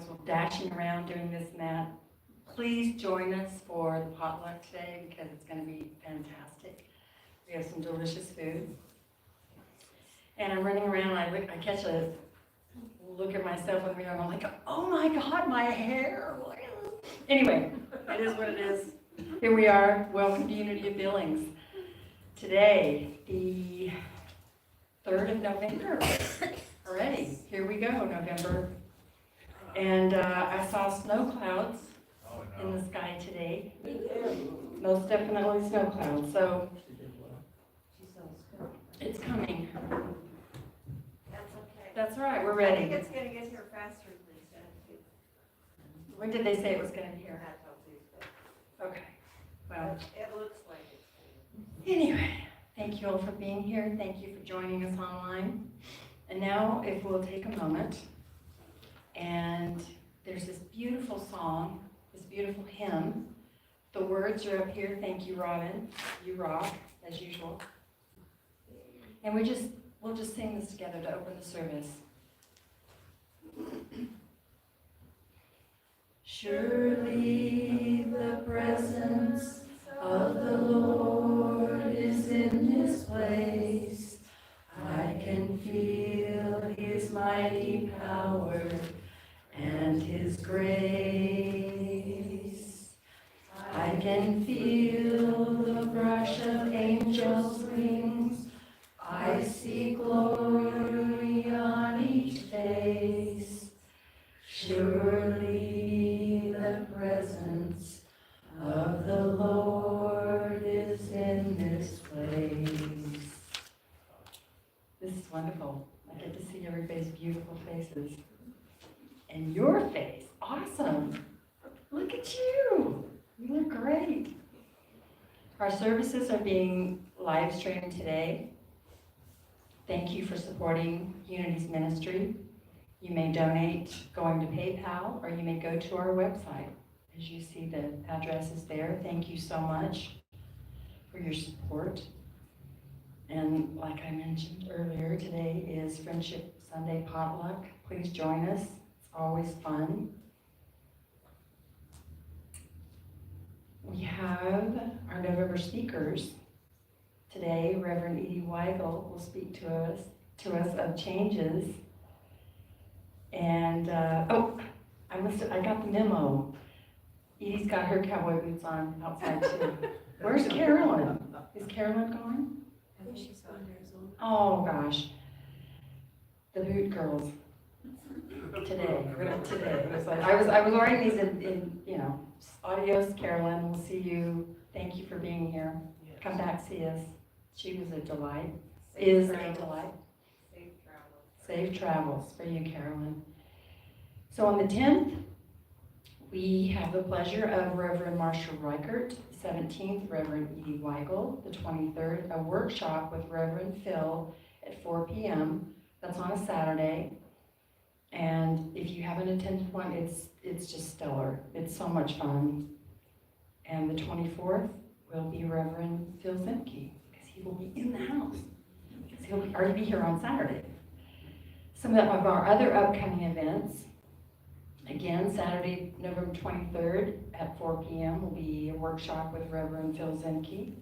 was dashing around doing this and that. Please join us for the potluck today because it's going to be fantastic. We have some delicious food. And I'm running around, I catch a look at myself in the mirror, and I'm like, oh my God, my hair. Anyway, it is what it is. Here we are. Welcome to Unity of Billings. Today, the 3rd of November. Already, here we go, November. And I saw snow clouds in the sky today. Most definitely snow clouds. So it's coming. That's okay. That's right, we're I ready. think it's gonna get here faster than they said. When did they say it was going to be here? Not till Tuesday. Okay. Well, But it looks like it's gonna. anyway, thank you all for being here. Thank you for joining us online. And now, if we'll take a moment, and there's this beautiful song, this beautiful hymn. The words are up here. Thank you, Robin. You rock, as usual. And we'll just sing this together to open the service. Surely the presence of the Lord is in this place. I can feel His mighty power and His grace. I can feel the brush of angels' wings. I see glory on each face. Surely the presence of the Lord is in this place. This is wonderful. I get to see everybody's beautiful faces. And your face, awesome. Look at you. You look great. Our services are being live streamed today. Thank you for supporting Unity's ministry. You may donate going to PayPal, or you may go to our website. As you see, the address is there. Thank you so much for your support. And like I mentioned earlier, today is Friendship Sunday Potluck. Please join us. It's always fun. We have our November speakers. Today, Rev Edee Weigel will speak to us of changes. And, I got the memo. Edie's got her cowboy boots on outside too. Where's Carolyn? Is Carolyn gone? I think she's going to Arizona. Oh gosh. The boot girls. Today. It was like, I was writing these in adios, Carolyn. We'll see you. Thank you for being here. Come back, see us. She was a delight. Is a delight. Safe travels. Safe travels for you, Carolyn. So on the 10th, we have the pleasure of Reverend Marshall Reichert. The 17th, Reverend Edee Weigel. The 23rd, a workshop with Reverend Phil at 4 p.m. That's on a Saturday. And if you haven't attended one, it's just stellar. It's so much fun. And the 24th will be Reverend Phil Zemke, because he will be in the house. Because he'll already be here on Saturday. Some of our other upcoming events, again, Saturday, November 23rd at 4 p.m. will be a workshop with Reverend Phil Zemke.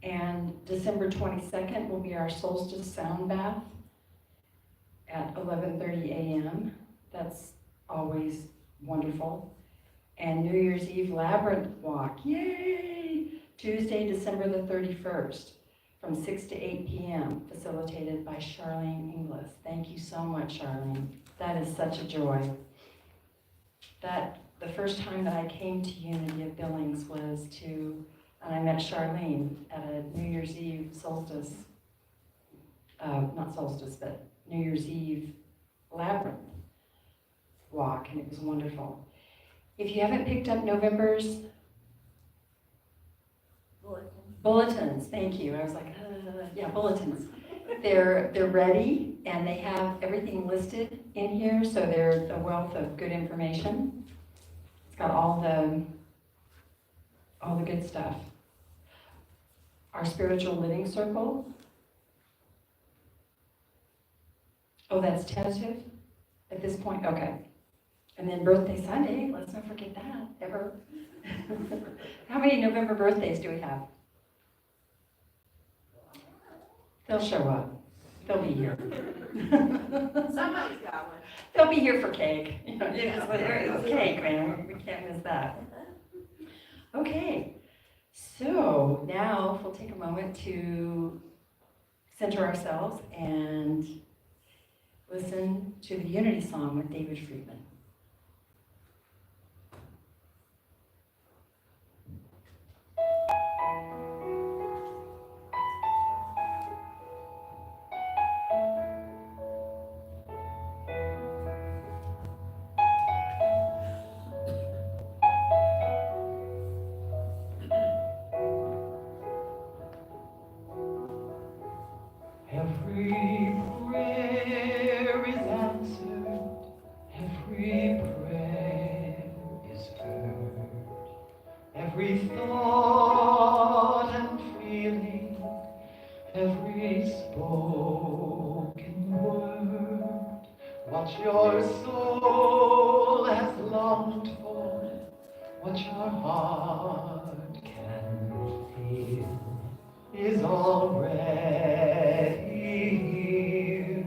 And December 22nd will be our Solstice Sound Bath at 11:30 a.m. That's always wonderful. And New Year's Eve Labyrinth Walk, yay! Tuesday, December the 31st from 6 to 8 p.m. facilitated by Charlene Inglis. Thank you so much, Charlene. That is such a joy. The first time that I came to Unity of Billings was and I met Charlene at a New Year's Eve solstice, not solstice, but New Year's Eve Labyrinth Walk, and it was wonderful. If you haven't picked up November's bulletins, thank you. I was like, yeah, bulletins. They're ready, and they have everything listed in here, so they're a wealth of good information. It's got all the good stuff. Our spiritual living circle. Oh, that's tentative at this point? Okay. And then birthday Sunday, let's not forget that, ever. How many November birthdays do we have? They'll show up. They'll be here. Somebody's got one. They'll be here for cake. You know, it's cake, man. We can't miss that. Okay, so now we'll take a moment to center ourselves and listen to the Unity song with David Friedman. Every prayer is answered, every prayer is heard, every thought and feeling, every spoken word, what your soul has longed for, what your heart can feel, is already here,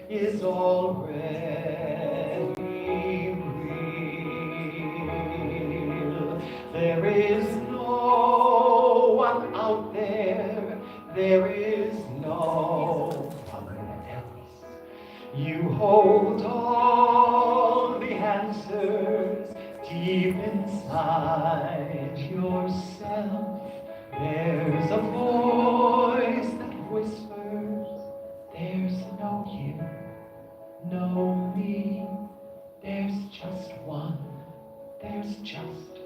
is already real. There is no one out there is no one else. You hold all the answers deep inside yourself. There's a voice that whispers, there's no you, no me, there's just one, there's just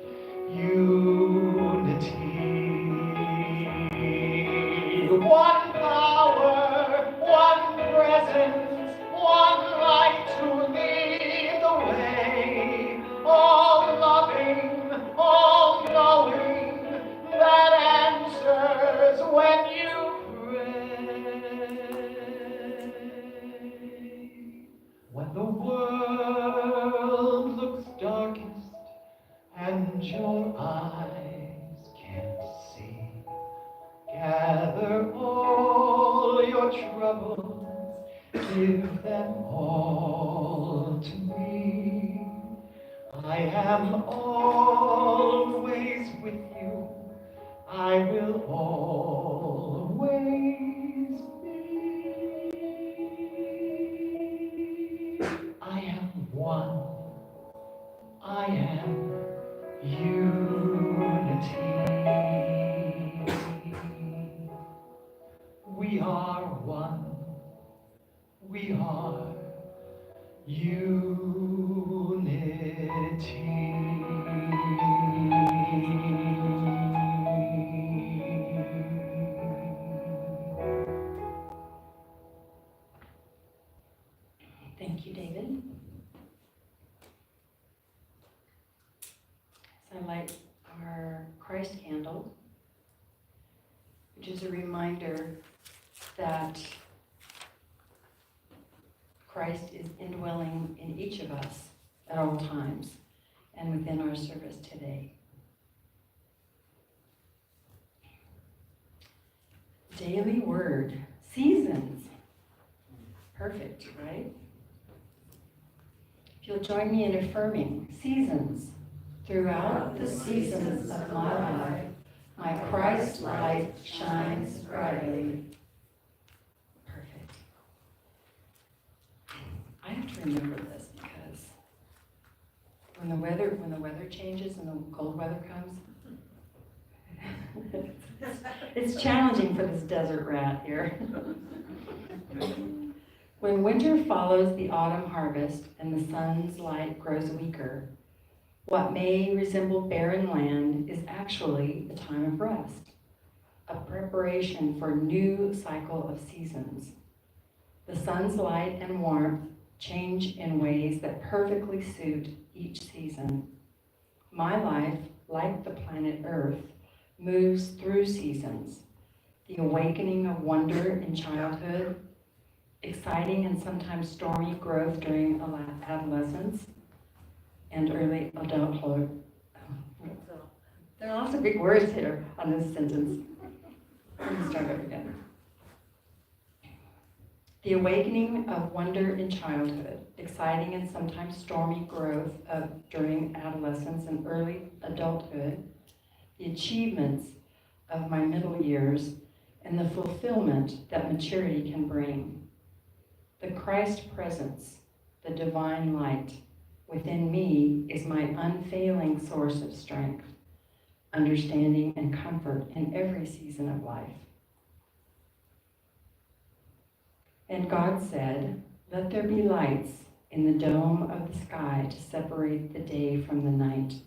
unity. One power, one presence, one light to lead the way, all loving, all knowing, that answers when you pray. When the world looks darkest and your eyes can't see, gather all your troubles, give them all to me. I am always with you, I will always be. I am one, I am unity. We are one, we are Thank you, David. So I light our Christ candle, which is a reminder that Christ is indwelling in each of us at all times and within our service today. Daily word, seasons. Perfect, right? If you'll join me in affirming seasons. Throughout the seasons of my life, my Christ light shines brightly. Perfect. I have to remember this because when the weather changes and the cold weather comes, it's challenging for this desert rat here. When winter follows the autumn harvest and the sun's light grows weaker, what may resemble barren land is actually a time of rest, a preparation for a new cycle of seasons. The sun's light and warmth change in ways that perfectly suit each season. My life, like the planet Earth, moves through seasons. The awakening of wonder in childhood, exciting and sometimes stormy growth during adolescence, and early adulthood. There are lots of big words here on this sentence. Let me start over again. The awakening of wonder in childhood, exciting and sometimes stormy growth during adolescence and early adulthood, the achievements of my middle years, and the fulfillment that maturity can bring. The Christ presence, the divine light, within me is my unfailing source of strength, understanding, and comfort in every season of life. And God said, "Let there be lights in the dome of the sky to separate the day from the night,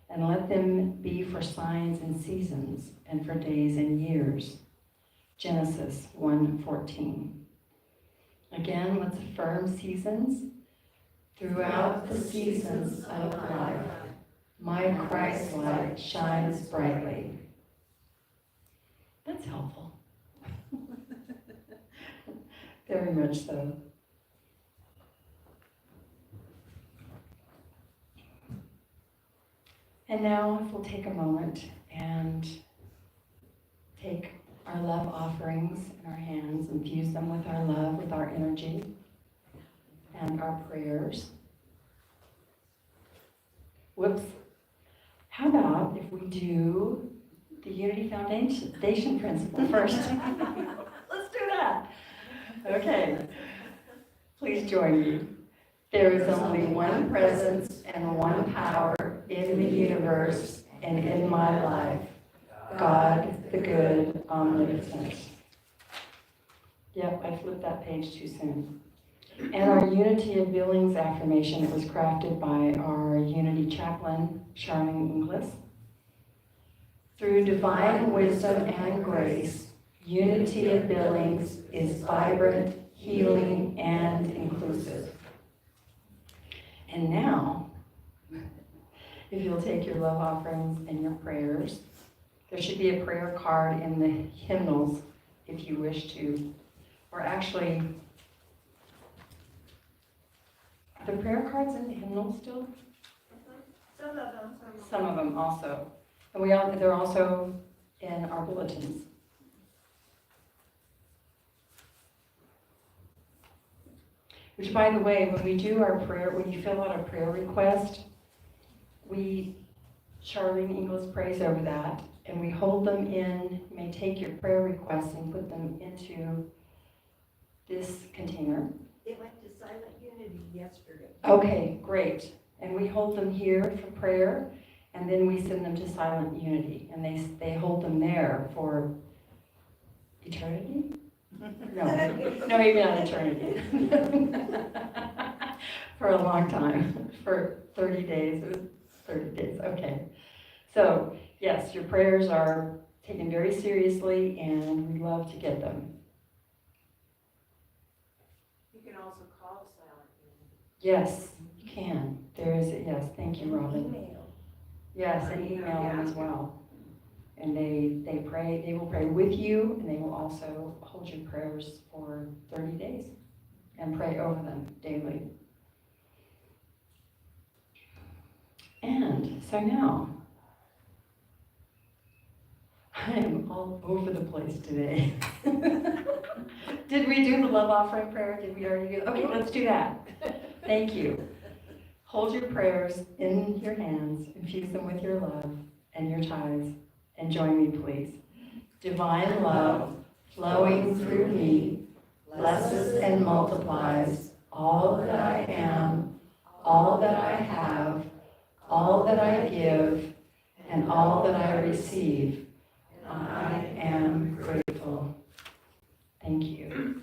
and let them be for signs and seasons, and for days and years." Genesis 1:14. Again, let's affirm seasons. Throughout the seasons of life, my Christ light shines brightly. That's helpful. Very much so. And now we'll take a moment and take our love offerings in our hands and fuse them with our love, with our energy, and our prayers. Whoops. How about if we do the Unity Foundation principle first? Let's do that. Okay. Please join me. There is only one presence and one power in the universe and in my life. God, the good, omnipotent. Yep, I flipped that page too soon. And our Unity of Billings affirmation, it was crafted by our Unity chaplain, Charlene Inglis. Through divine wisdom and grace, Unity of Billings is vibrant, healing, and inclusive. And now, if you'll take your love offerings and your prayers, there should be a prayer card in the hymnals if you wish to. Or actually, are the prayer cards in the hymnals still? Some of them. Some of them also. And they're also in our bulletins. Which, by the way, when we do our prayer, when you fill out a prayer request, Charlene Inglis prays over that, and we hold them in. You may take your prayer requests and put them into this container. It went to Silent Unity yesterday. Okay, great. And we hold them here for prayer, and then we send them to Silent Unity, and they hold them there for eternity? No, maybe not eternity. For a long time, for 30 days. It was 30 days, okay. So, yes, your prayers are taken very seriously, and we love to get them. You can also call Silent Unity. Yes, you can. Yes, thank you, Robin. Email. Yes, and email them as well. And they will pray with you, and they will also hold your prayers for 30 days and pray over them daily. And so now, I am all over the place today. Did we do the love offering prayer? Did we already do that? Okay, let's do that. Thank you. Hold your prayers in your hands, infuse them with your love and your tithes, and join me, please. Divine love flowing through me blesses and multiplies all that I am, all that I have, all that I give, and all that I receive. I am grateful. Thank you.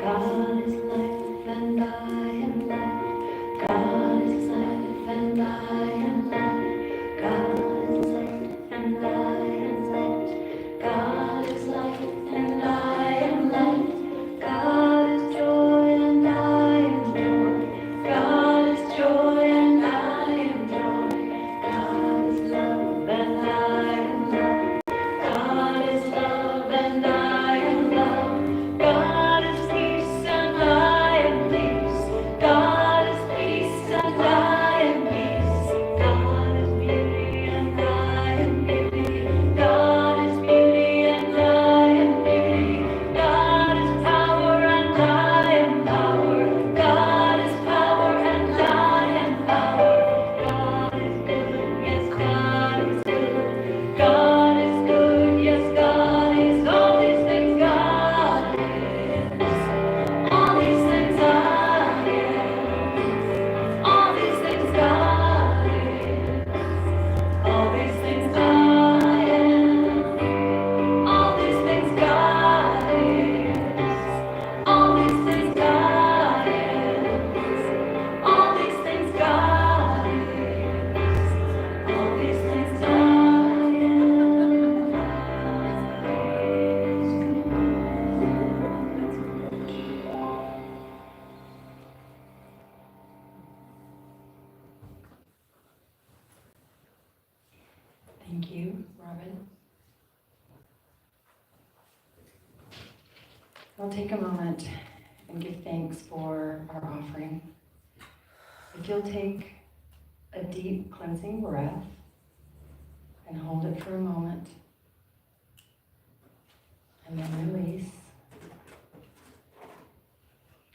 God is life and I am life. God is life and I We'll take a moment and give thanks for our offering. If you'll take a deep cleansing breath and hold it for a moment, and then release.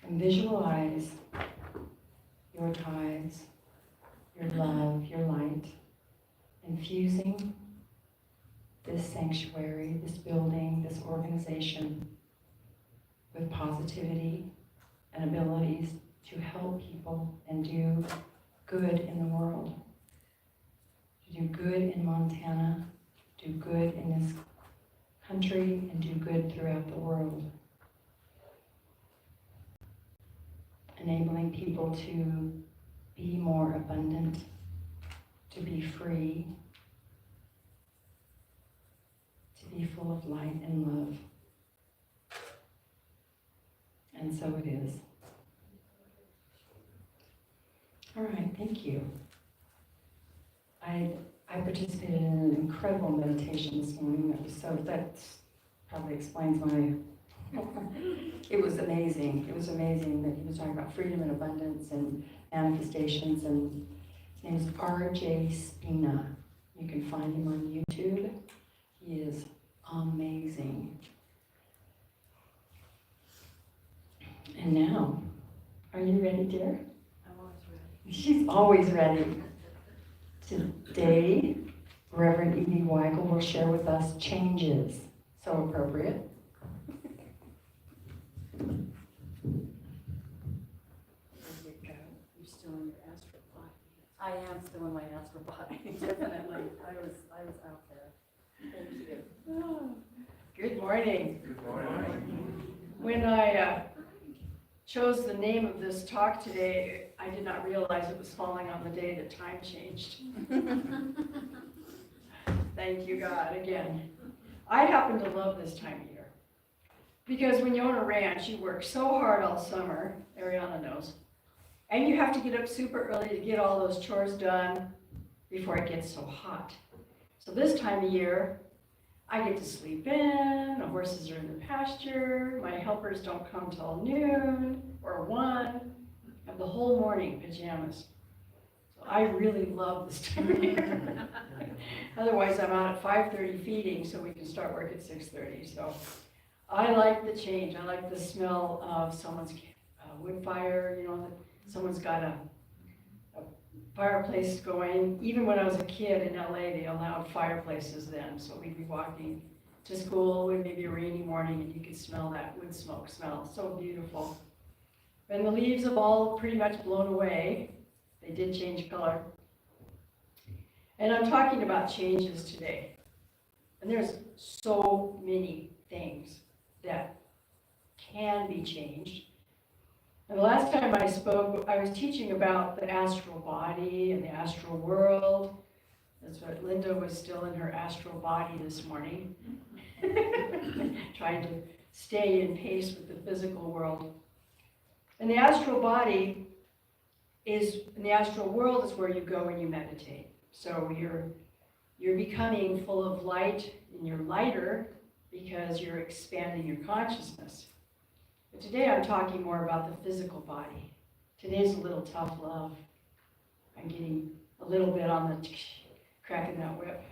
And visualize your tithes, your love, your light, infusing this sanctuary, this building, this organization with positivity and abilities to help people and do good in the world. To do good in Montana, do good in this country, and do good throughout the world. Enabling people to be more abundant, to be free, to be full of light and love. And so it is. All right, thank you. I participated in an incredible meditation this morning. That probably explains my. It was amazing. It was amazing that he was talking about freedom and abundance and manifestations. And his name is R.J. Spina. You can find him on YouTube. He is amazing. And now, are you ready, dear? I'm always ready. She's always ready. Today, Reverend Edee Weigel will share with us changes. So appropriate. There you go. You're still in your astral body. I am still in my astral body, definitely. I was out there. Thank you. Oh, good morning. Good morning. When I chose the name of this talk today, I did not realize it was falling on the day that time changed. Thank you, God, again. I happen to love this time of year. Because when you own a ranch, you work so hard all summer, Ariana knows, and you have to get up super early to get all those chores done before it gets so hot. So this time of year, I get to sleep in, the horses are in the pasture, my helpers don't come till noon or 1, I have the whole morning pajamas. So I really love this time of year. Otherwise, I'm out at 5:30 feeding so we can start work at 6:30. So I like the change. I like the smell of someone's wood fire, someone's got a fireplace going. Even when I was a kid in LA, they allowed fireplaces then. So we'd be walking to school, it may be a rainy morning, and you could smell that wood smoke smell. So beautiful. And the leaves have all pretty much blown away. They did change color. And I'm talking about changes today. And there's so many things that can be changed. And the last time I spoke, I was teaching about the astral body and the astral world. That's what Linda was still in her astral body this morning, trying to stay in pace with the physical world. And the astral body in the astral world is where you go when you meditate. So you're becoming full of light, and you're lighter because you're expanding your consciousness. But today I'm talking more about the physical body. Today's a little tough love. I'm getting a little bit on the cracking that whip.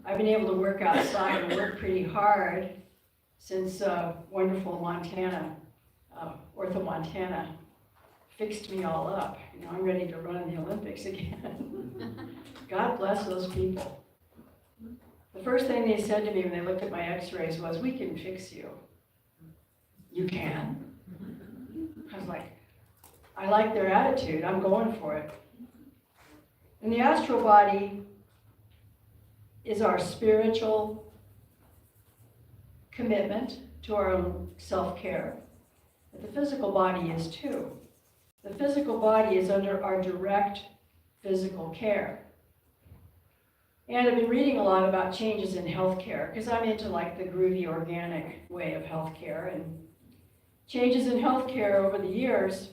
I've been able to work outside and work pretty hard since wonderful Montana, Ortho Montana, fixed me all up. I'm ready to run in the Olympics again. God bless those people. The first thing they said to me when they looked at my x-rays was, "We can fix you." You can? I was like, I like their attitude. I'm going for it. And the astral body is our spiritual commitment to our own self-care. But the physical body is too. The physical body is under our direct physical care. And I've been reading a lot about changes in healthcare because I'm into like the groovy organic way of healthcare, and changes in healthcare over the years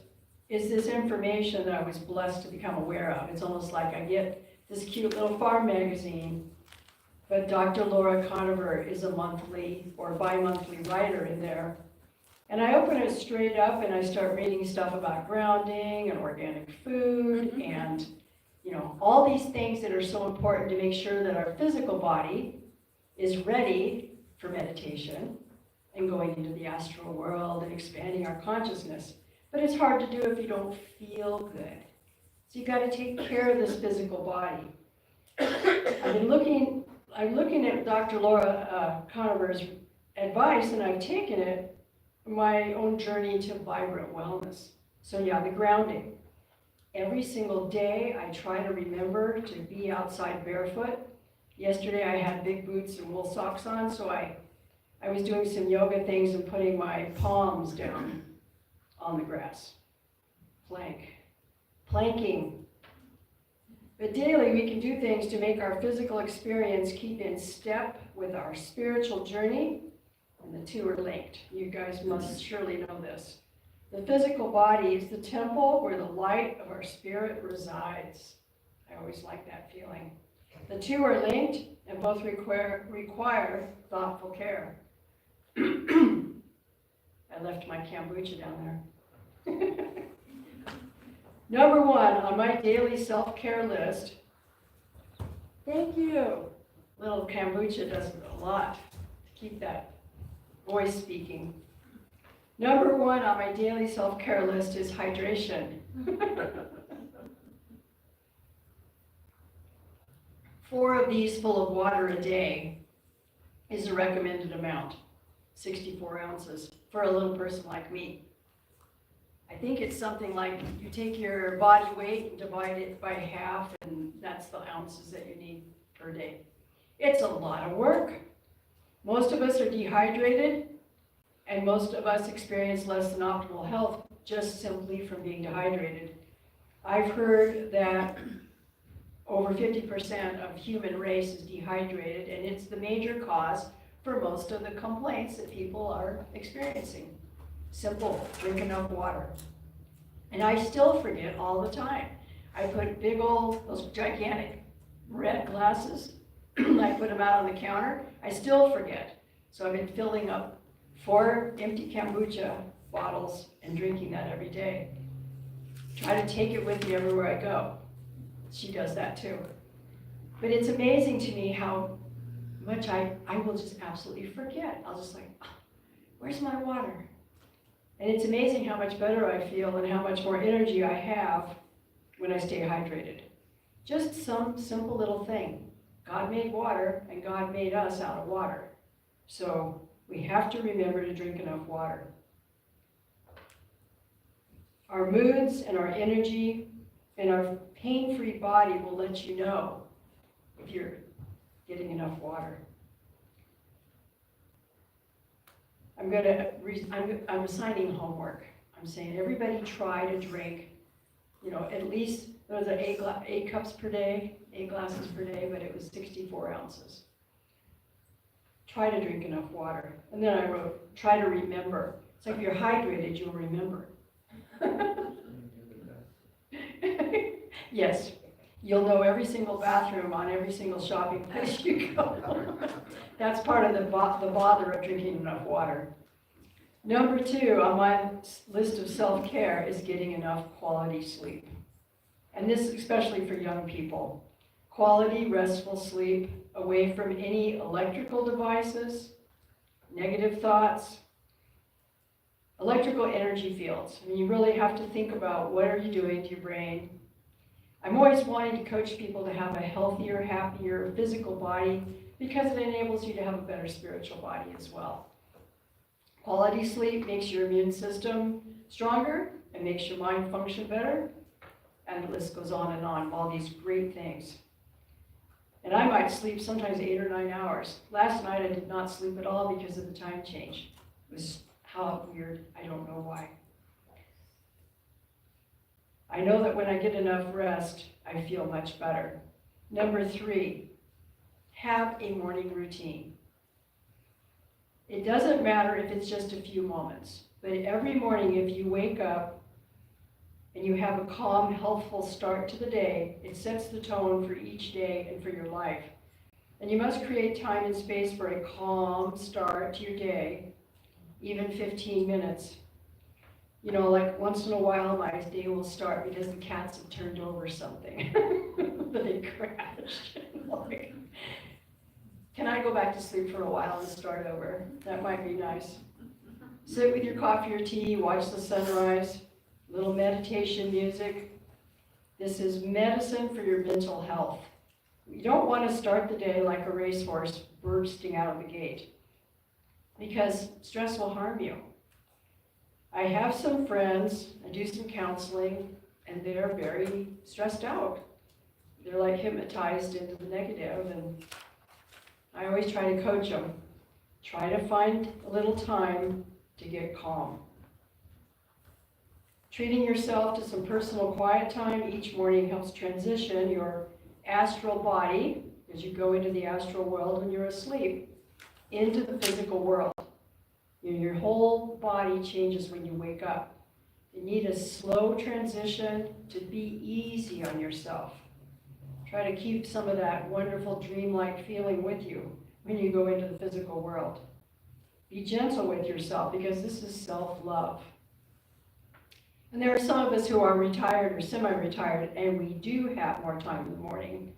is this information that I was blessed to become aware of. It's almost like I get this cute little farm magazine, but Dr. Laura Conover is a monthly or bi-monthly writer in there, And I open it straight up and I start reading stuff about grounding and organic food and, all these things that are so important to make sure that our physical body is ready for meditation and going into the astral world and expanding our consciousness. But it's hard to do if you don't feel good. So you got to take care of this physical body. I'm looking at Dr. Laura Conover's advice, and I've taken it my own journey to vibrant wellness. So yeah, the grounding. Every single day I try to remember to be outside barefoot. Yesterday I had big boots and wool socks on, so I was doing some yoga things and putting my palms down on the grass. Planking. But daily we can do things to make our physical experience keep in step with our spiritual journey, and the two are linked. You guys must surely know this. The physical body is the temple where the light of our spirit resides. I always like that feeling. The two are linked and both require thoughtful care. I left my kombucha down there. Number one on my daily self-care list. Thank you. Little kombucha does a lot to keep that voice speaking. Number one on my daily self-care list is hydration. 4 of these full of water a day is the recommended amount, 64 ounces, for a little person like me. I think it's something like you take your body weight and divide it by half, and that's the ounces that you need per day. It's a lot of work. Most of us are dehydrated, and most of us experience less than optimal health just simply from being dehydrated. I've heard that over 50% of human race is dehydrated, and it's the major cause for most of the complaints that people are experiencing. Simple, drink enough water. And I still forget all the time. I put big old, those gigantic red glasses, I put them out on the counter, I still forget. So I've been filling up 4 empty kombucha bottles and drinking that every day. Try to take it with me everywhere I go. She does that too. But it's amazing to me how much I will just absolutely forget. I'll just like, oh, where's my water? And it's amazing how much better I feel and how much more energy I have when I stay hydrated. Just some simple little thing. God made water and God made us out of water. So we have to remember to drink enough water. Our moods and our energy and our pain-free body will let you know if you're getting enough water. I'm assigning homework. I'm saying everybody try to drink, at least those are 8 cups per day, 8 glasses per day, but it was 64 ounces. Try to drink enough water. And then I wrote, try to remember. It's like if you're hydrated, you'll remember. Yes, you'll know every single bathroom on every single shopping place you go. That's part of the bother of drinking enough water. Number 2 on my list of self-care is getting enough quality sleep. And this is especially for young people. Quality, restful sleep, away from any electrical devices, negative thoughts, electrical energy fields. I mean, you really have to think about what are you doing to your brain. I'm always wanting to coach people to have a healthier, happier physical body because it enables you to have a better spiritual body as well. Quality sleep makes your immune system stronger and makes your mind function better. And the list goes on, all these great things. And I might sleep sometimes 8 or 9 hours. Last night I did not sleep at all because of the time change. It was how weird, I don't know why. I know that when I get enough rest, I feel much better. Number 3, have a morning routine. It doesn't matter if it's just a few moments, but every morning if you wake up and you have a calm, healthful start to the day, it sets the tone for each day and for your life. And you must create time and space for a calm start to your day. even 15 minutes. You know, like once in a while my day will start because the cats have turned over something. They crashed. Like, can I go back to sleep for a while and start over? That might be nice. Sit with your coffee or tea, watch the sunrise, little meditation music. This is medicine for your mental health. You don't want to start the day like a racehorse bursting out of the gate, because stress will harm you. I have some friends, I do some counseling, and they're very stressed out. They're like hypnotized into the negative, and I always try to coach them. Try to find a little time to get calm. Treating yourself to some personal quiet time each morning helps transition your astral body, as you go into the astral world when you're asleep, into the physical world. Your whole body changes when you wake up. You need a slow transition to be easy on yourself. Try to keep some of that wonderful dreamlike feeling with you when you go into the physical world. Be gentle with yourself, because this is self-love. And there are some of us who are retired or semi-retired, and we do have more time in the morning.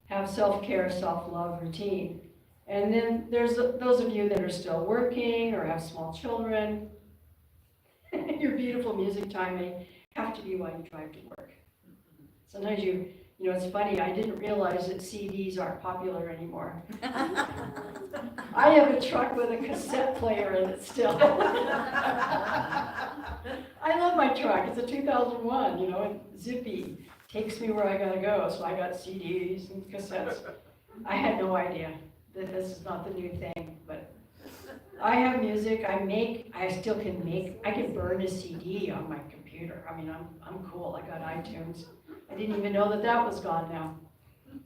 Have self-care, self-love routine. And then there's those of you that are still working or have small children. Your beautiful music time may have to be while you drive to work. Sometimes you know, it's funny, I didn't realize that CDs aren't popular anymore. I have a truck with a cassette player in it still. I love my truck. It's a 2001, you know, and zippy. Takes me where I gotta go, so I got CDs and cassettes. I had no idea that this is not the new thing, but I have music. I still can make, I can burn a CD on my computer. I mean, I'm cool. I got iTunes. I didn't even know that that was gone now.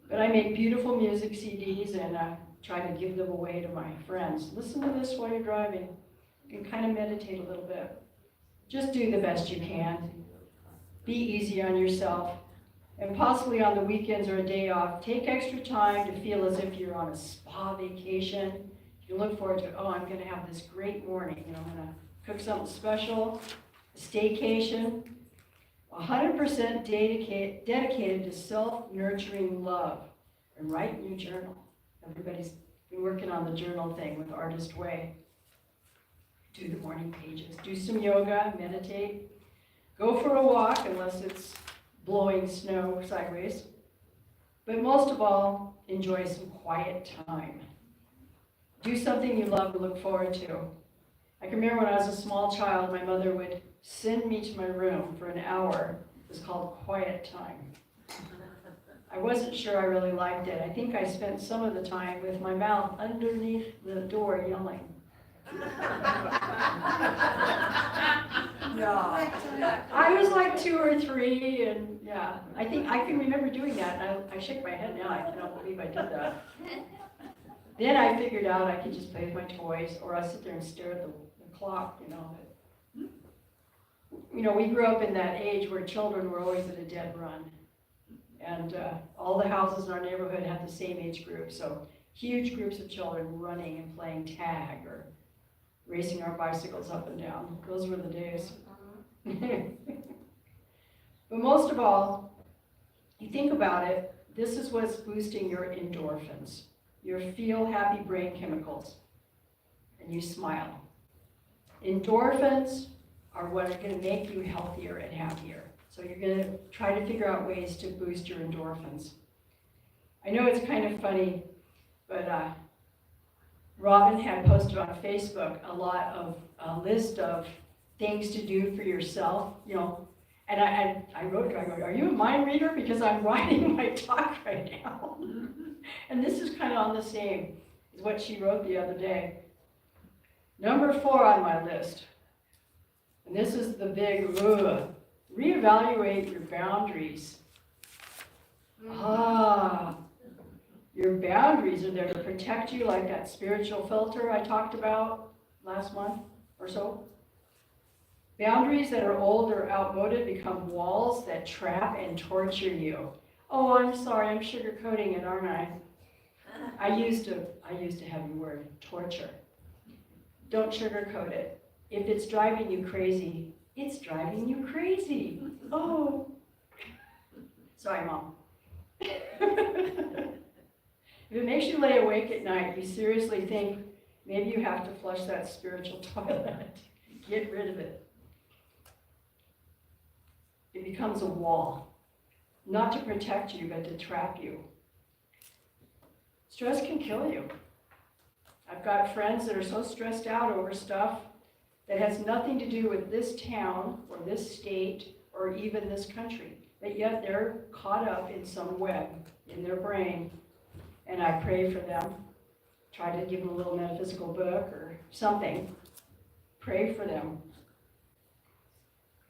But I make beautiful music CDs and try to give them away to my friends. Listen to this while you're driving. You can kind of meditate a little bit. Just do the best you can. Be easy on yourself. And possibly on the weekends or a day off, take extra time to feel as if you're on a spa vacation. You look forward to, oh, I'm going to have this great morning. You know, I'm going to cook something special, a staycation. 100% dedicated to self-nurturing love. And write in your journal. Everybody's been working on the journal thing with Artist Way. Do the morning pages. Do some yoga, meditate. Go for a walk, unless it's blowing snow sideways. But most of all, enjoy some quiet time. Do something you love and look forward to. I can remember when I was a small child, my mother would send me to my room for an hour. It was called quiet time. I wasn't sure I really liked it. I think I spent some of the time with my mouth underneath the door yelling. Yeah. I was like 2 or 3, and yeah, I think I can remember doing that, and I shake my head now. I cannot believe I did that. Then I figured out I could just play with my toys, or I'd sit there and stare at the clock, you know. You know, we grew up in that age where children were always at a dead run. And all the houses in our neighborhood had the same age group, so huge groups of children running and playing tag or racing our bicycles up and down. Those were the days. But most of all, you think about it, this is what's boosting your endorphins, your feel-happy brain chemicals, and you smile. Endorphins are what are going to make you healthier and happier. So you're going to try to figure out ways to boost your endorphins. I know it's kind of funny, but Robin had posted on Facebook a list of things to do for yourself, you know, and I wrote to her, I go, are you a mind reader? Because I'm writing my talk right now. And this is kind of on the same as what she wrote the other day. Number 4 on my list, and this is the big, reevaluate your boundaries. Your boundaries are there to protect you, like that spiritual filter I talked about last month or so. Boundaries that are old or outmoded become walls that trap and torture you. Oh, I'm sorry, I'm sugarcoating it, aren't I? I used a heavy word, torture. Don't sugarcoat it. If it's driving you crazy, it's driving you crazy. Oh. Sorry, Mom. If it makes you lay awake at night, you seriously think maybe you have to flush that spiritual toilet. Get rid of it. It becomes a wall, not to protect you, but to trap you. Stress can kill you. I've got friends that are so stressed out over stuff that has nothing to do with this town or this state or even this country, but yet they're caught up in some web in their brain, and I pray for them. Try to give them a little metaphysical book or something. Pray for them.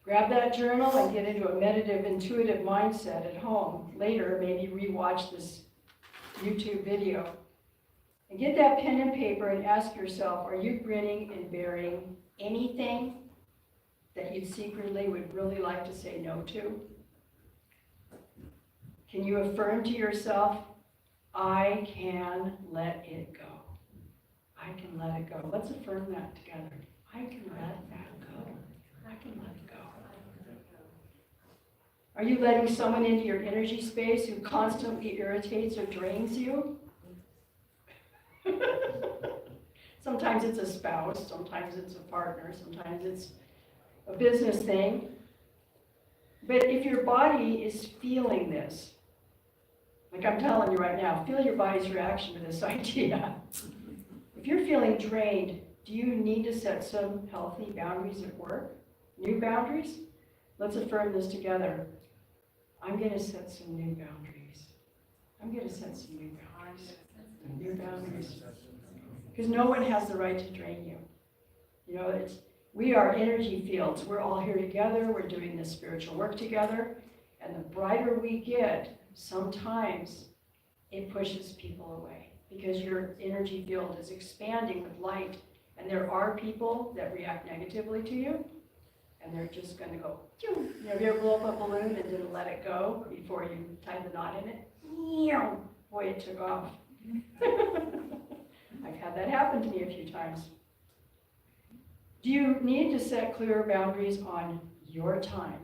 Grab that journal and get into a meditative, intuitive mindset at home. Later, maybe rewatch this YouTube video. And get that pen and paper and ask yourself, are you grinning and bearing anything that you secretly would really like to say no to? Can you affirm to yourself, I can let it go. I can let it go. Let's affirm that together. I can let that go. I can let it go. Are you letting someone into your energy space who constantly irritates or drains you? Sometimes it's a spouse, sometimes it's a partner, sometimes it's a business thing. But if your body is feeling this, like I'm telling you right now, feel your body's reaction to this idea. If you're feeling drained, do you need to set some healthy boundaries at work? New boundaries? Let's affirm this together. I'm going to set some new boundaries. I'm going to set some new boundaries. New boundaries. Because no one has the right to drain you. You know, we are energy fields. We're all here together. We're doing this spiritual work together. And the brighter we get, sometimes it pushes people away because your energy field is expanding with light. And there are people that react negatively to you, and they're just going to go, you know, have you ever blow up a balloon and didn't let it go before you tied the knot in it? Boy, it took off. I've had that happen to me a few times. Do you need to set clear boundaries on your time?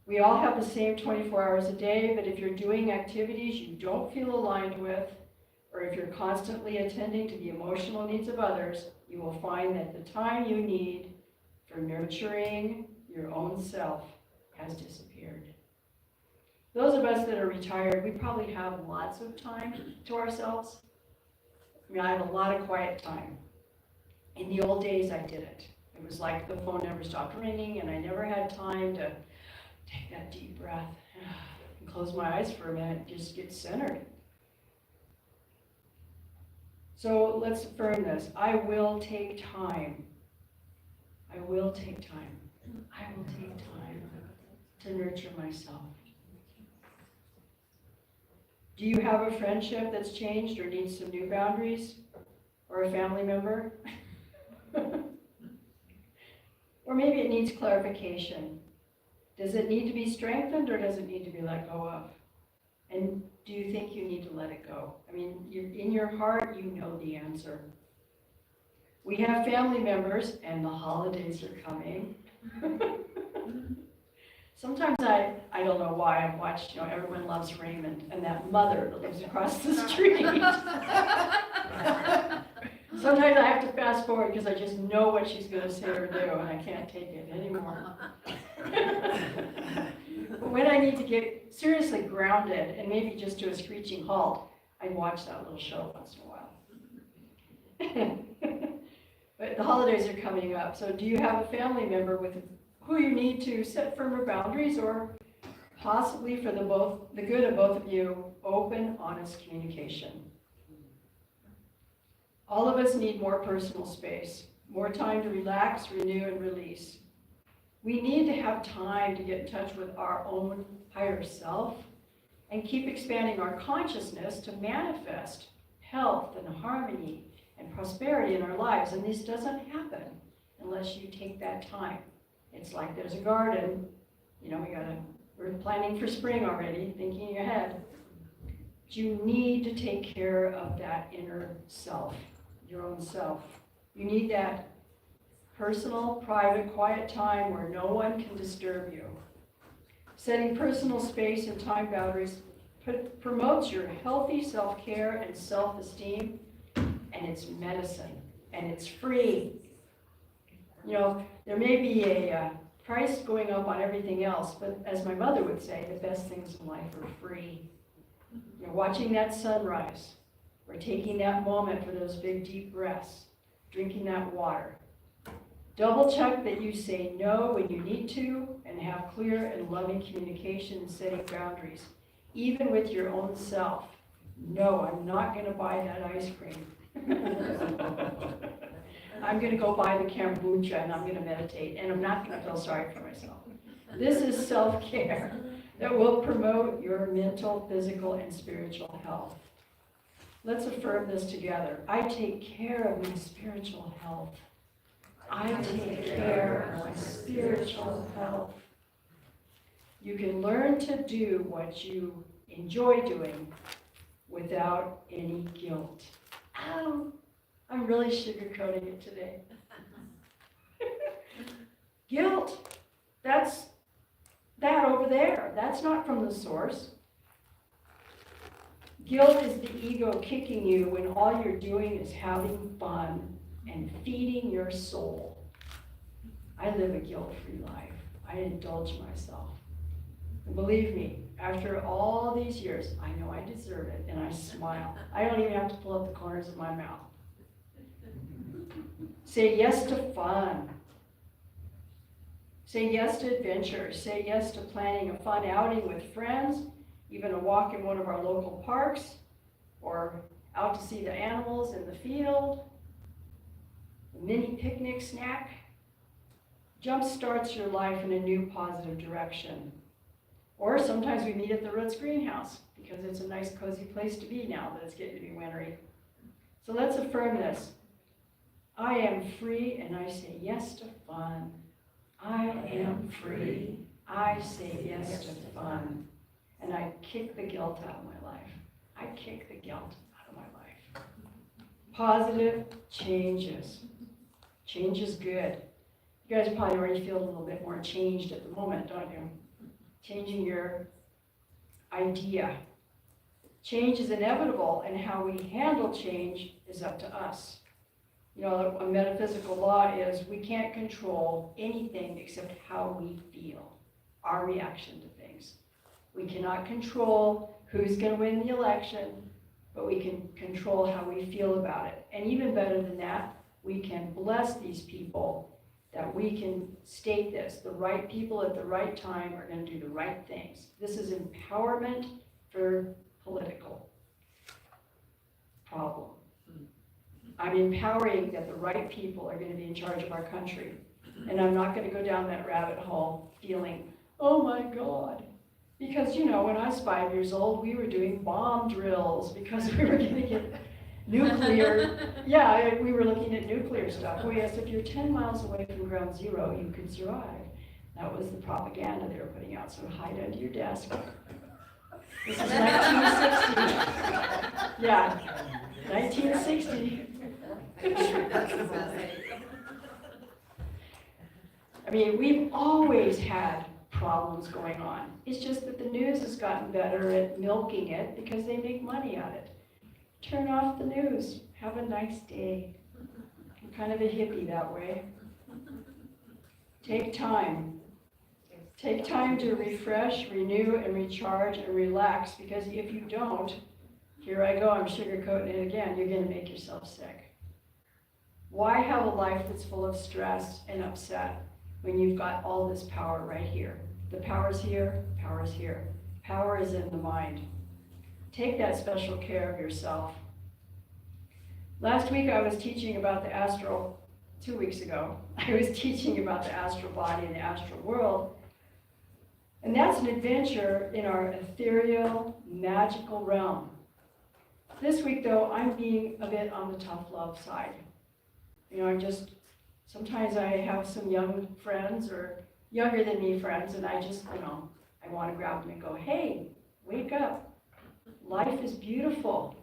We all have the same 24 hours a day, but if you're doing activities you don't feel aligned with, or if you're constantly attending to the emotional needs of others, you will find that the time you need for nurturing your own self has disappeared. Those of us that are retired, we probably have lots of time to ourselves. I mean, I have a lot of quiet time. In the old days, I didn't. It was like the phone never stopped ringing, and I never had time to take that deep breath and close my eyes for a minute and just get centered. So let's affirm this. I will take time. I will take time. I will take time to nurture myself. Do you have a friendship that's changed or needs some new boundaries? Or a family member? Or maybe it needs clarification. Does it need to be strengthened or does it need to be let go of? And do you think you need to let it go? I mean, in your heart, you know the answer. We have family members, and the holidays are coming. Sometimes I don't know why, I've watched, you know, Everyone Loves Raymond, and that mother that lives across the street. Sometimes I have to fast forward because I just know what she's going to say or do, and I can't take it anymore. But when I need to get seriously grounded, and maybe just to a screeching halt, I watch that little show once in a while. But the holidays are coming up, so do you have a family member with who you need to set firmer boundaries, or possibly for the good of both of you, open, honest communication? All of us need more personal space, more time to relax, renew, and release. We need to have time to get in touch with our own higher self and keep expanding our consciousness to manifest health and harmony and prosperity in our lives. And this doesn't happen unless you take that time. It's like there's a garden, you know, we're planning for spring already, thinking ahead. You need to take care of that inner self. your own self. You need that personal, private, quiet time where no one can disturb you. Setting personal space and time boundaries promotes your healthy self-care and self-esteem, and it's medicine, and it's free. You know, there may be a price going up on everything else, but as my mother would say, the best things in life are free. You know, watching that sunrise, or taking that moment for those big deep breaths, drinking that water. Double check that you say no when you need to, and have clear and loving communication and setting boundaries, even with your own self. No, I'm not going to buy that ice cream. I'm going to go buy the kombucha and I'm going to meditate, and I'm not going to feel sorry for myself. This is self-care that will promote your mental, physical, and spiritual health. Let's affirm this together. I take care of my spiritual health. I take care of my spiritual health. You can learn to do what you enjoy doing without any guilt. Ow! I'm really sugarcoating it today. Guilt, that's that over there. That's not from the source. Guilt is the ego kicking you when all you're doing is having fun and feeding your soul. I live a guilt-free life. I indulge myself. And believe me, after all these years, I know I deserve it, and I smile. I don't even have to pull up the corners of my mouth. Say yes to fun. Say yes to adventure. Say yes to planning a fun outing with friends, even a walk in one of our local parks, or out to see the animals in the field, a mini picnic snack. Jump starts your life in a new positive direction. Or sometimes we meet at the Roots greenhouse because it's a nice cozy place to be now that it's getting to be wintry. So let's affirm this. I am free and I say yes to fun. I am free. I say yes to fun. And I kick the guilt out of my life. I kick the guilt out of my life. Positive changes. Change is good. You guys probably already feel a little bit more changed at the moment, don't you? Changing your idea. Change is inevitable, and how we handle change is up to us. You know, a metaphysical law is we can't control anything except how we feel, our reaction to things. We cannot control who's going to win the election, but we can control how we feel about it. And even better than that, we can bless these people, that we can state this: the right people at the right time are going to do the right things. This is empowerment for political problem. I'm empowering that the right people are going to be in charge of our country. And I'm not going to go down that rabbit hole feeling, oh my God. Because, you know, when I was 5 years old, we were doing bomb drills because we were going to get nuclear. Yeah, we were looking at nuclear stuff. Oh yes, if you're 10 miles away from ground zero, you could survive. That was the propaganda they were putting out, so hide under your desk. This is 1960. Yeah, 1960. I mean, we've always had problems going on. It's just that the news has gotten better at milking it because they make money on it. Turn off the news. Have a nice day. I'm kind of a hippie that way. Take time. Take time to refresh, renew, and recharge and relax, because if you don't, here I go, I'm sugarcoating it again, you're going to make yourself sick. Why have a life that's full of stress and upset when you've got all this power right here? The power's here, power's here. Power is in the mind. Take that special care of yourself. Last week I was teaching about the astral, 2 weeks ago, I was teaching about the astral body and the astral world. And that's an adventure in our ethereal, magical realm. This week though, I'm being a bit on the tough love side. You know, sometimes I have some young friends or younger than me friends, and I just, you know, I want to grab them and go, hey, wake up. Life is beautiful.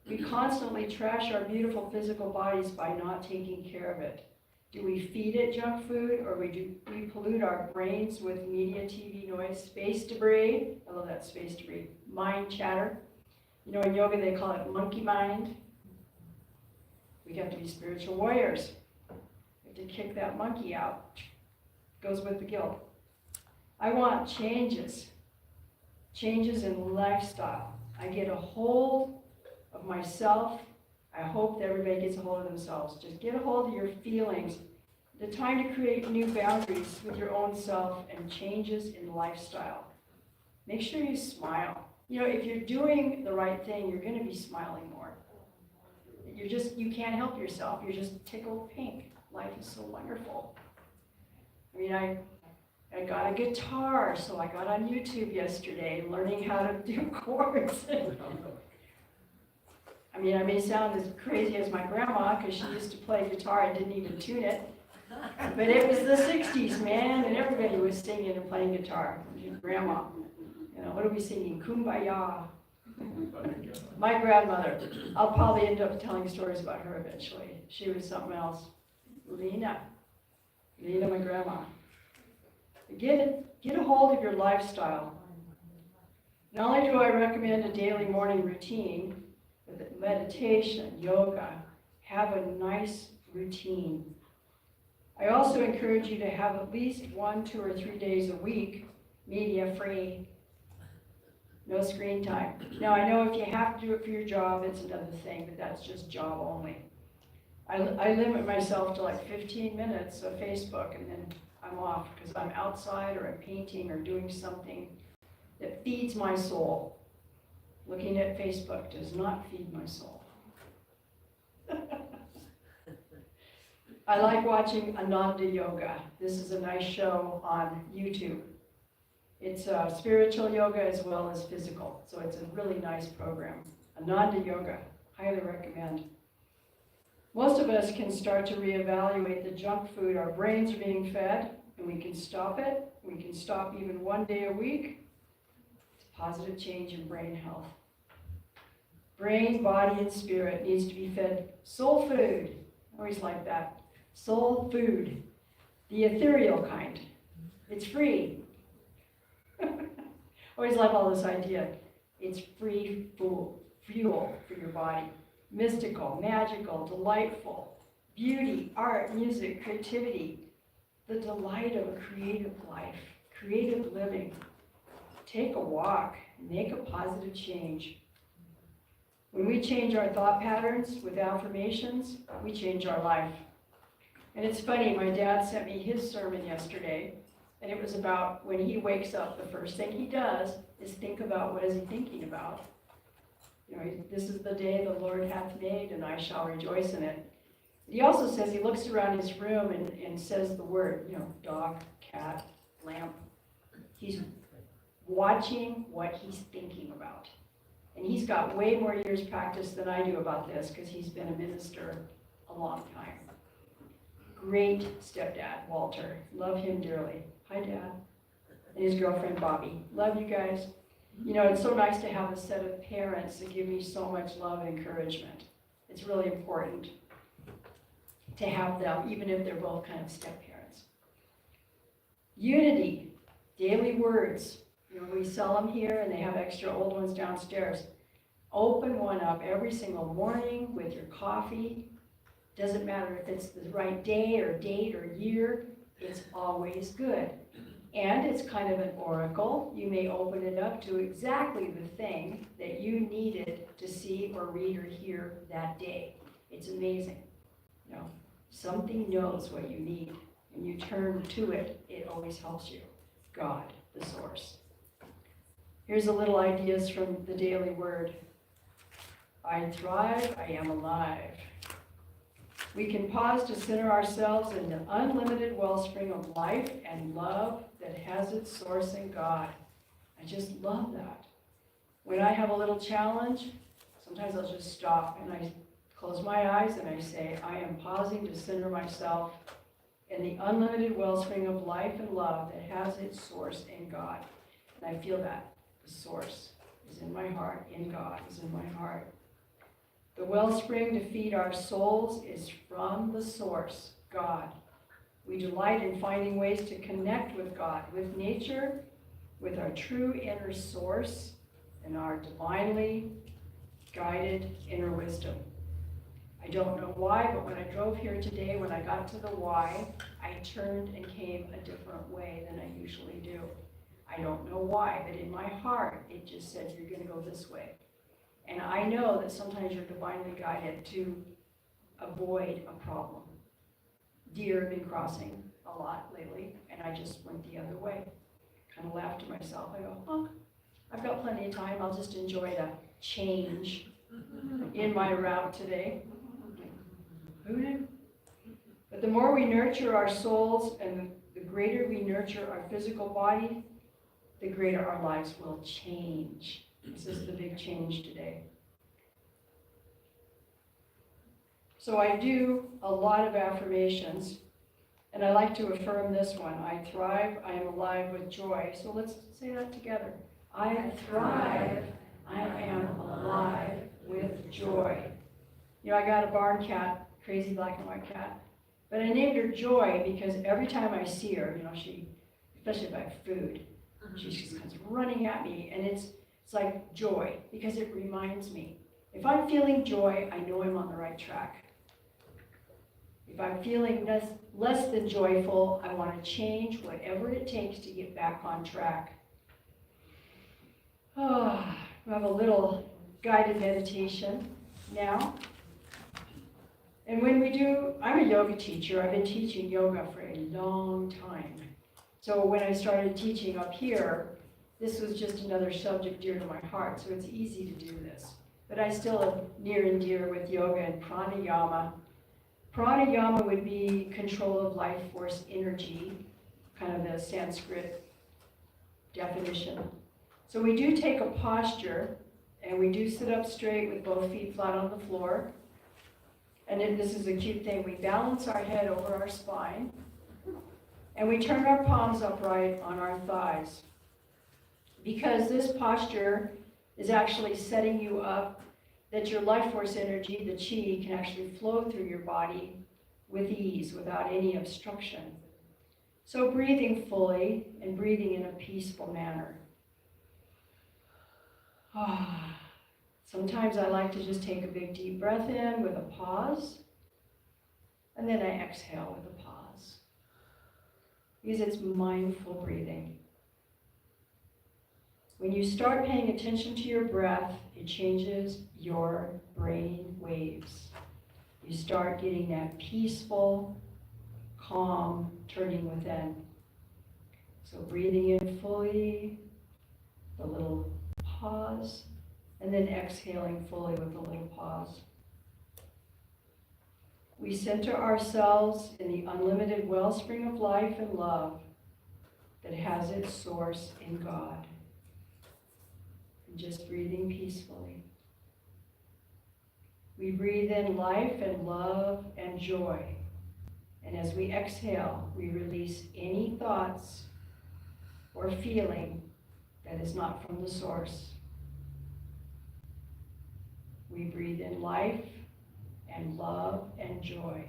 We constantly trash our beautiful physical bodies by not taking care of it. Do we feed it junk food, or do we pollute our brains with media, TV, noise, space debris? I love that, space debris. Mind chatter. You know, in yoga they call it monkey mind. We have to be spiritual warriors. We have to kick that monkey out. Goes with the guilt. I want changes. Changes in lifestyle. I get a hold of myself. I hope that everybody gets a hold of themselves. Just get a hold of your feelings. The time to create new boundaries with your own self and changes in lifestyle. Make sure you smile. You know, if you're doing the right thing, you're going to be smiling more. You can't help yourself. You're just tickled pink. Life is so wonderful. I mean, I got a guitar, so I got on YouTube yesterday learning how to do chords. I mean, I may sound as crazy as my grandma because she used to play guitar and didn't even tune it. But it was the 60s, man, and everybody was singing and playing guitar. Grandma. You know, what are we singing? Kumbaya. My grandmother. I'll probably end up telling stories about her eventually. She was something else. Lena, my grandma. Get a hold of your lifestyle. Not only do I recommend a daily morning routine with meditation, yoga, have a nice routine. I also encourage you to have at least 1, 2, or 3 days a week media free. No screen time. Now I know if you have to do it for your job, it's another thing, but that's just job only. I limit myself to like 15 minutes of Facebook, and then I'm off because I'm outside or I'm painting or doing something that feeds my soul. Looking at Facebook does not feed my soul. I like watching Ananda Yoga. This is a nice show on YouTube. It's spiritual yoga as well as physical, so it's a really nice program. Ananda Yoga, highly recommend. Most of us can start to reevaluate the junk food our brains are being fed, and we can stop it. We can stop even 1 day a week. It's a positive change in brain health. Brain, body, and spirit needs to be fed soul food. I always like that. Soul food. The ethereal kind. It's free. Always love all this idea. It's free fuel for your body. Mystical, magical, delightful. Beauty, art, music, creativity. The delight of a creative life. Creative living. Take a walk. Make a positive change. When we change our thought patterns with affirmations, we change our life. And it's funny, my dad sent me his sermon yesterday, and it was about when he wakes up, the first thing he does is think about what is he thinking about. You know, this is the day the Lord hath made, and I shall rejoice in it. He also says he looks around his room and says the word, you know, dog, cat, lamp. He's watching what he's thinking about. And he's got way more years practice than I do about this because he's been a minister a long time. Great stepdad, Walter. Love him dearly. Hi, Dad. And his girlfriend, Bobby. Love you guys. You know, it's so nice to have a set of parents that give me so much love and encouragement. It's really important to have them, even if they're both kind of step-parents. Unity, daily words. You know, we sell them here, and they have extra old ones downstairs. Open one up every single morning with your coffee. Doesn't matter if it's the right day or date or year, it's always good. And it's kind of an oracle. You may open it up to exactly the thing that you needed to see or read or hear that day. It's amazing. You know, something knows what you need, and you turn to it, it always helps you. God, the source. Here's a little ideas from the daily word. I thrive, I am alive. We can pause to center ourselves in the unlimited wellspring of life and love that has its source in God. I just love that. When I have a little challenge, sometimes I'll just stop and I close my eyes and I say, I am pausing to center myself in the unlimited wellspring of life and love that has its source in God. And I feel that. The source is in my heart, in God is in my heart. The wellspring to feed our souls is from the source, God. We delight in finding ways to connect with God, with nature, with our true inner source, and our divinely guided inner wisdom. I don't know why, but when I drove here today, when I got to the Y, I turned and came a different way than I usually do. I don't know why, but in my heart, it just said, you're going to go this way. And I know that sometimes you're divinely guided to avoid a problem. Deer have been crossing a lot lately, and I just went the other way. Kind of laughed to myself. I go, oh, I've got plenty of time. I'll just enjoy the change in my route today. Who knew? But the more we nurture our souls and the greater we nurture our physical body, the greater our lives will change. This is the big change today. So I do a lot of affirmations, and I like to affirm this one. I thrive, I am alive with joy. So let's say that together. I thrive, I am alive with joy. You know, I got a barn cat, crazy black and white cat, but I named her Joy because every time I see her, you know, she, especially if I have food, she just comes running at me, and it's like joy, because it reminds me. If I'm feeling joy, I know I'm on the right track. If I'm feeling less than joyful, I want to change whatever it takes to get back on track. Oh, we have a little guided meditation now. And when we do, I'm a yoga teacher. I've been teaching yoga for a long time. So when I started teaching up here, this was just another subject dear to my heart, so it's easy to do this. But I still am near and dear with yoga and pranayama. Pranayama would be control of life force energy, kind of the Sanskrit definition. So we do take a posture, and we do sit up straight with both feet flat on the floor. And then this is a cute thing. We balance our head over our spine, and we turn our palms upright on our thighs. Because this posture is actually setting you up that your life force energy, the chi, can actually flow through your body with ease, without any obstruction. So breathing fully and breathing in a peaceful manner. Sometimes I like to just take a big deep breath in with a pause, and then I exhale with a pause. Because it's mindful breathing. When you start paying attention to your breath, it changes your brain waves. You start getting that peaceful, calm turning within. So breathing in fully, the little pause, and then exhaling fully with a little pause. We center ourselves in the unlimited wellspring of life and love that has its source in God. And just breathing peacefully. We breathe in life and love and joy. And as we exhale, we release any thoughts or feeling that is not from the source. We breathe in life and love and joy.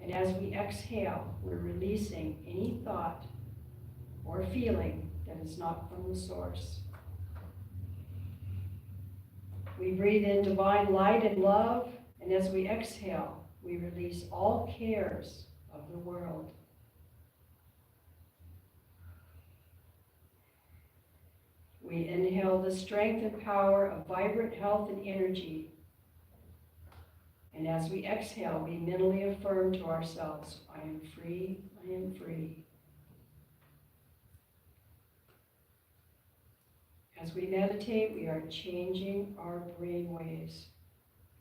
And as we exhale, we're releasing any thought or feeling that is not from the source. We breathe in divine light and love, and as we exhale, we release all cares of the world. We inhale the strength and power of vibrant health and energy. And as we exhale, we mentally affirm to ourselves, I am free, I am free. As we meditate, we are changing our brain waves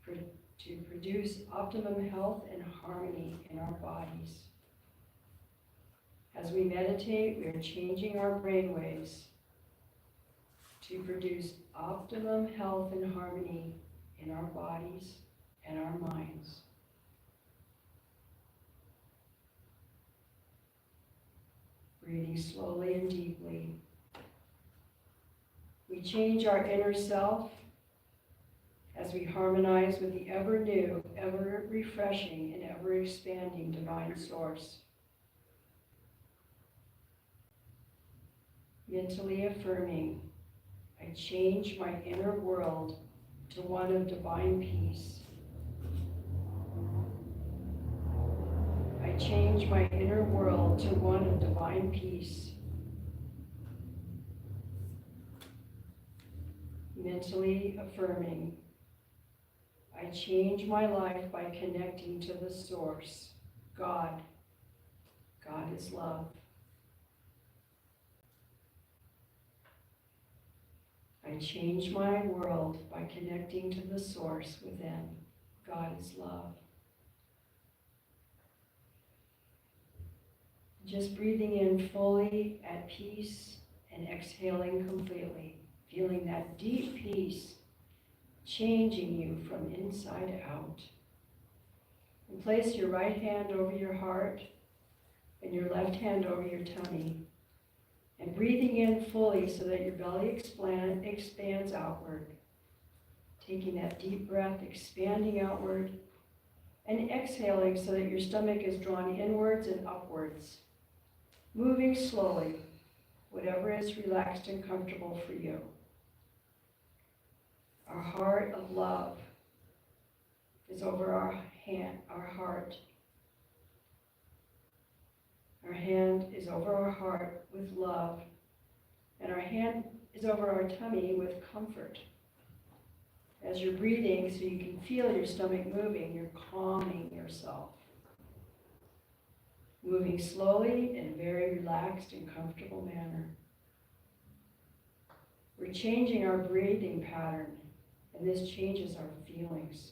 to produce optimum health and harmony in our bodies. As we meditate, we are changing our brain waves to produce optimum health and harmony in our bodies and our minds. Breathing slowly and deeply. We change our inner self as we harmonize with the ever new, ever refreshing, and ever expanding divine source. Mentally affirming, I change my inner world to one of divine peace. I change my inner world to one of divine peace. Mentally affirming, I change my life by connecting to the source, God. God is love. I change my world by connecting to the source within. God is love. Just breathing in fully at peace and exhaling completely, feeling that deep peace changing you from inside out. And place your right hand over your heart and your left hand over your tummy. And breathing in fully so that your belly expands outward. Taking that deep breath, expanding outward, and exhaling so that your stomach is drawn inwards and upwards. Moving slowly, whatever is relaxed and comfortable for you. Our heart of love is over our heart. Our hand is over our heart with love, and our hand is over our tummy with comfort. As you're breathing, so you can feel your stomach moving, you're calming yourself. Moving slowly in a very relaxed and comfortable manner. We're changing our breathing pattern, and this changes our feelings.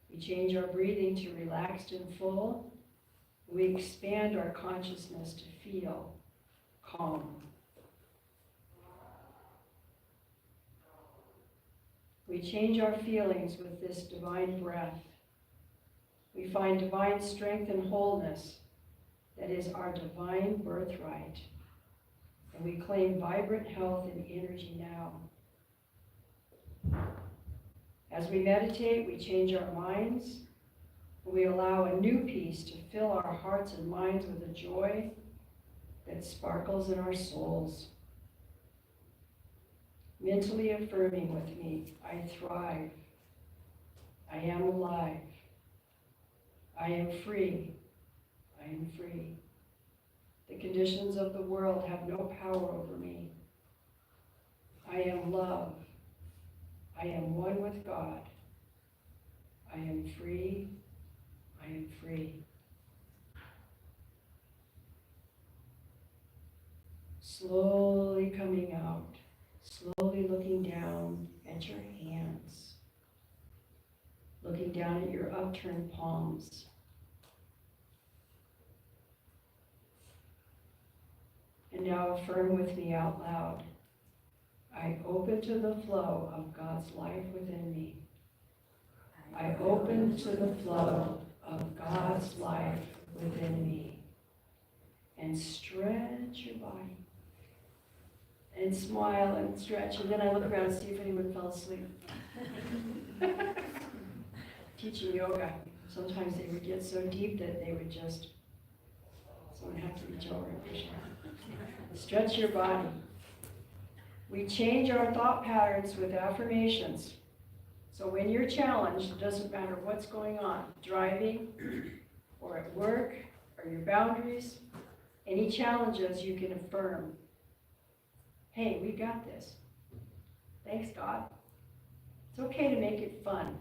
We change our breathing to relaxed and full. We expand our consciousness to feel calm. We change our feelings with this divine breath. We find divine strength and wholeness that is our divine birthright. And we claim vibrant health and energy now. As we meditate, we change our minds. We allow a new peace to fill our hearts and minds with a joy that sparkles in our souls. Mentally affirming with me, I thrive. I am alive. I am free. I am free. The conditions of the world have no power over me. I am love. I am one with God. I am free. I am free. Slowly coming out, slowly looking down at your hands, looking down at your upturned palms. And now affirm with me out loud, I open to the flow of God's life within me. I open to the flow of God's life within me. And stretch your body. And smile and stretch. And then I look around and see if anyone fell asleep. Teaching yoga, sometimes they would get so deep that they would just, someone have to reach over and push them. Stretch your body. We change our thought patterns with affirmations. So when you're challenged, it doesn't matter what's going on, driving or at work or your boundaries, any challenges you can affirm. Hey, we got this. Thanks, God. It's okay to make it fun.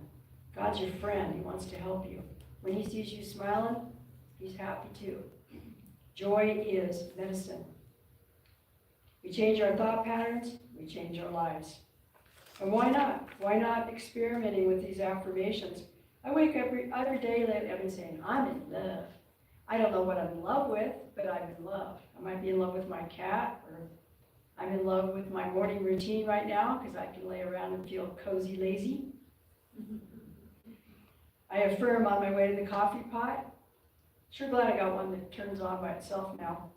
God's your friend. He wants to help you. When he sees you smiling, he's happy too. Joy is medicine. We change our thought patterns, we change our lives. And why not? Why not experimenting with these affirmations? I wake up every day lately, I've been saying, I'm in love. I don't know what I'm in love with, but I'm in love. I might be in love with my cat, or I'm in love with my morning routine right now, because I can lay around and feel cozy, lazy. I affirm on my way to the coffee pot. Sure glad I got one that turns on by itself now.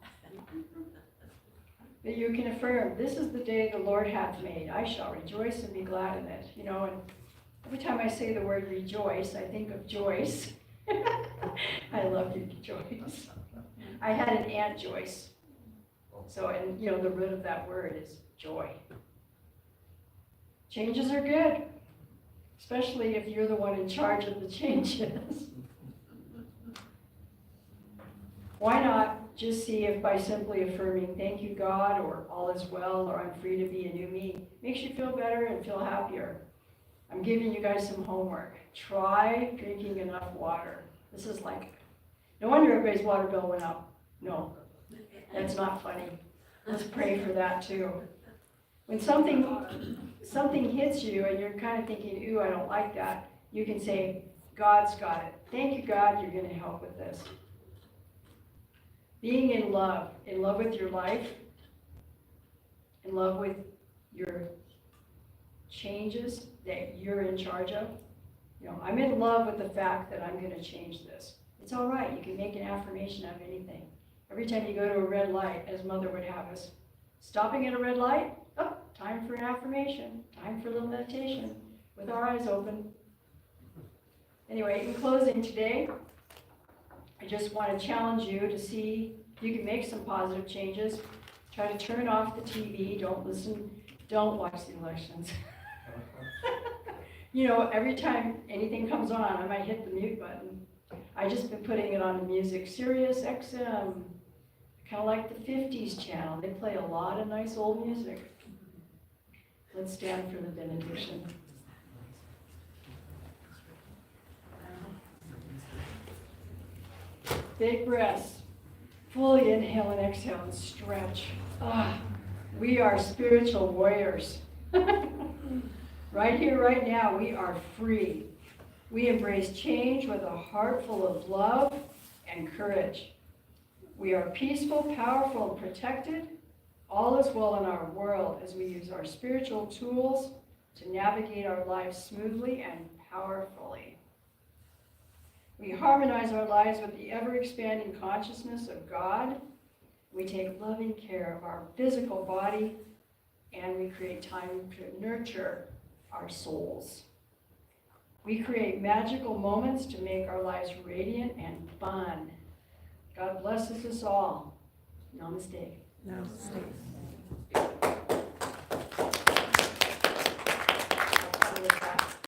But you can affirm, this is the day the Lord hath made. I shall rejoice and be glad in it. You know, and every time I say the word rejoice, I think of Joyce. I love you, Joyce. I had an Aunt Joyce. So, and you know, the root of that word is joy. Changes are good, especially if you're the one in charge of the changes. Why not just see if by simply affirming, thank you, God, or all is well, or I'm free to be a new me, makes you feel better and feel happier. I'm giving you guys some homework. Try drinking enough water. This is like, no wonder everybody's water bill went up. No, that's not funny. Let's pray for that too. When something hits you and you're kind of thinking, ooh, I don't like that, you can say, God's got it. Thank you, God, you're going to help with this. Being in love with your life, in love with your changes that you're in charge of. You know, I'm in love with the fact that I'm going to change this. It's all right. You can make an affirmation out of anything. Every time you go to a red light, as Mother would have us, stopping at a red light, oh, time for an affirmation, time for a little meditation, with our eyes open. Anyway, in closing today, I just want to challenge you to see if you can make some positive changes. Try to turn off the TV, don't listen, don't watch the elections. You know, every time anything comes on, I might hit the mute button. I just been putting it on the music, Sirius XM, kind of like the 50s channel. They play a lot of nice old music. Let's stand for the benediction. Big breaths. Fully inhale and exhale and stretch. We are spiritual warriors. Right here, right now, we are free. We embrace change with a heart full of love and courage. We are peaceful, powerful, and protected. All is well in our world as we use our spiritual tools to navigate our lives smoothly and powerfully. We harmonize our lives with the ever-expanding consciousness of God. We take loving care of our physical body, and we create time to nurture our souls. We create magical moments to make our lives radiant and fun. God blesses us all. Namaste. Namaste.